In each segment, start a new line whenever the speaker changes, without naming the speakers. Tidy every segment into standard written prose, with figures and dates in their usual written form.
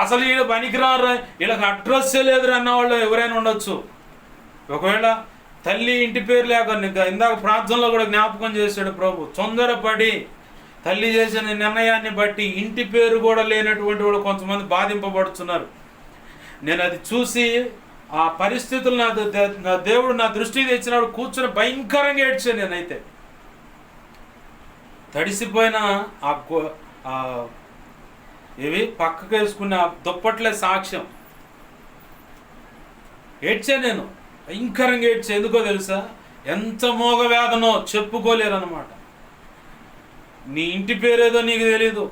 అసలు వీళ్ళు పనికిరారు, వీళ్ళకి అడ్రస్సే లేదురా అన్నవాళ్ళు ఎవరైనా ఉండొచ్చు. ఒకవేళ తల్లి ఇంటి పేరు లేక ఇందాక ప్రార్థనలో కూడా జ్ఞాపకం చేశాడు ప్రభు, తొందరపడి తల్లి చేసిన నిర్ణయాన్ని బట్టి ఇంటి పేరు కూడా లేనటువంటి వాళ్ళు కొంతమంది బాధింపబడుతున్నారు. నేను అది చూసి ఆ పరిస్థితులు నా దేవుడు నా దృష్టికి తెచ్చినప్పుడు కూర్చొని భయంకరంగా ఏడ్చాను. నేనైతే తడిసిపోయిన ఇవి పక్కకు వేసుకున్న దుప్పట్లే సాక్ష్యం. ఏడ్చాను నేను, భయంకరంగా ఏడ్చా. ఎందుకో తెలుసా? ఎంత మోగ వేదనో చెప్పుకోలేరన్నమాట. నీ ఇంటి పేరేదో నీకు తెలీదు,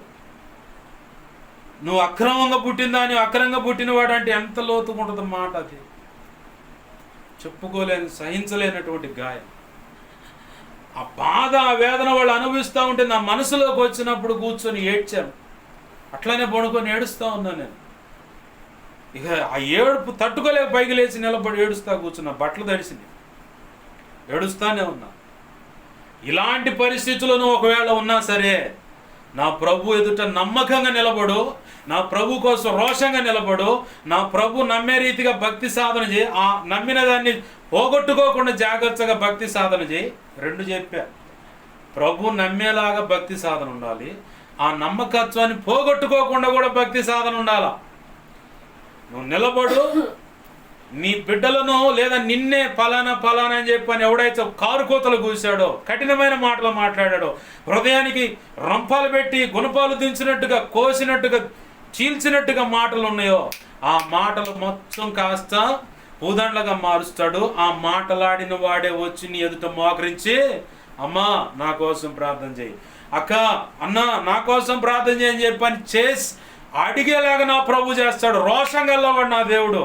నువ్వు అక్రమంగా పుట్టిందాని అక్రమంగా పుట్టినవాడు అంటే ఎంత లోతుకుంటుంది మాట. అది చెప్పుకోలేని, సహించలేనటువంటి గాయం. ఆ బాధ, ఆ వేదన వాళ్ళు అనుభవిస్తూ ఉంటే నా మనసులోకి వచ్చినప్పుడు కూర్చొని ఏడ్చాను. అట్లానే పడుకొని ఏడుస్తూ ఉన్నాను నేను. ఇక ఆ ఏడుపు తట్టుకోలేక పైకి లేచి నిలబడి ఏడుస్తా కూర్చున్నా. బట్టలు తడిసింది, ఏడుస్తానే ఉన్నా. ఇలాంటి పరిస్థితులను ఒకవేళ ఉన్నా సరే, నా ప్రభు ఎదుట నమ్మకంగా నిలబడు, నా ప్రభు కోసం రోషంగా నిలబడు, నా ప్రభు నమ్మే రీతిగా భక్తి సాధన చేయి, ఆ నమ్మిన దాన్ని పోగొట్టుకోకుండా జాగ్రత్తగా భక్తి సాధన చేయి. రెండు చెప్పా. ప్రభు నమ్మేలాగా భక్తి సాధన ఉండాలి, ఆ నమ్మకత్వాన్ని పోగొట్టుకోకుండా కూడా భక్తి సాధన ఉండాలా. నువ్వు నిలబడు. నీ బిడ్డలను లేదా నిన్నే ఫలానా ఫలానా అని చెప్పని ఎవడైతే కారు కోతలు కూసాడో, కఠినమైన మాటలు మాట్లాడాడో, హృదయానికి రంపాలు పెట్టి గుణపాలు దించినట్టుగా, కోసినట్టుగా, చీల్చినట్టుగా మాటలు ఉన్నాయో, ఆ మాటలు మొత్తం కాస్త పూదండలుగా మారుస్తాడు. ఆ మాటలాడిన వాడే వచ్చి నీ ఎదుట మోకరించి, అమ్మా నా కోసం ప్రార్థన చేయి, అక్క అన్న నా కోసం ప్రార్థన చేయని చెప్పని చేసి అడిగేలాగా నా ప్రభు చేస్తాడు. రోషం గల్లవాడు నా దేవుడు.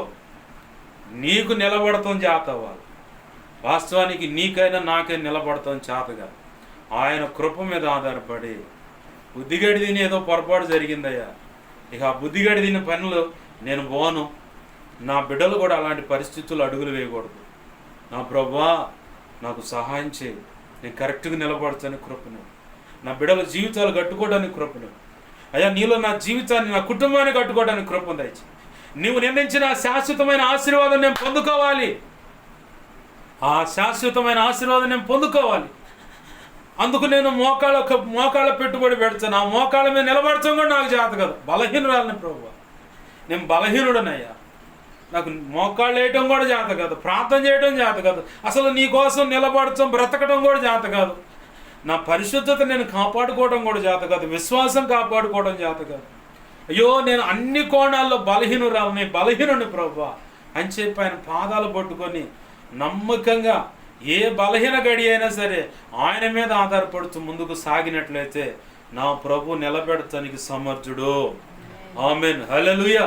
నీకు నిలబడతాం చేత అవ్వాలి. వాస్తవానికి నీకైనా నాకైనా నిలబడతాం చేతగా ఆయన కృప మీద ఆధారపడి. బుద్ధిగడి తిని ఏదో పొరపాటు జరిగిందయ్యా, ఇక ఆ బుద్ధిగడి తిని పనులు నేను పోను. నా బిడ్డలు కూడా అలాంటి పరిస్థితులు అడుగులు వేయకూడదు. నా ప్రభువా నాకు సహాయం చేయి, నేను కరెక్ట్గా నిలబడతాను కృపను, నా బిడ్డల జీవితాలు కట్టుకోవడానికి కృపను అయ్యా, నీలో నా జీవితాన్ని, నా కుటుంబాన్ని కట్టుకోవడానికి కృపను దయచేయి. నీవు నిర్ణయించిన శాశ్వతమైన ఆశీర్వాదం నేను పొందుకోవాలి. ఆ శాశ్వతమైన ఆశీర్వాదం నేను పొందుకోవాలి. అందుకు నేను మోకాళ్ళ పెట్టుబడి పెడతాను. ఆ మోకాళ్ళ మీద నిలబడతాం కూడా నాకు చేత కదా. బలహీనురాలని ప్రభువా, నేను బలహీనుడనయ్యా. నాకు మోకాళ్ళు వేయటం కూడా చేత కాదు, ప్రార్థన చేయడం చేత కాదు, అసలు నీ కోసం నిలబడటం, బ్రతకడం కూడా చేత కాదు. నా పరిశుద్ధత నేను కాపాడుకోవడం కూడా చేత కాదు, విశ్వాసం కాపాడుకోవడం చేత కాదు. అయ్యో నేను అన్ని కోణాల్లో బలహీనుని ప్రభువా అని చెప్పి ఆయన పాదాలు పట్టుకొని నమ్మకంగా ఏ బలహీన గడి అయినా సరే ఆయన మీద ఆధారపడుతూ ముందుకు సాగినట్లయితే నా ప్రభు నిలబెడతానికి సమర్థుడు. ఆమెన్. హల్లెలూయా.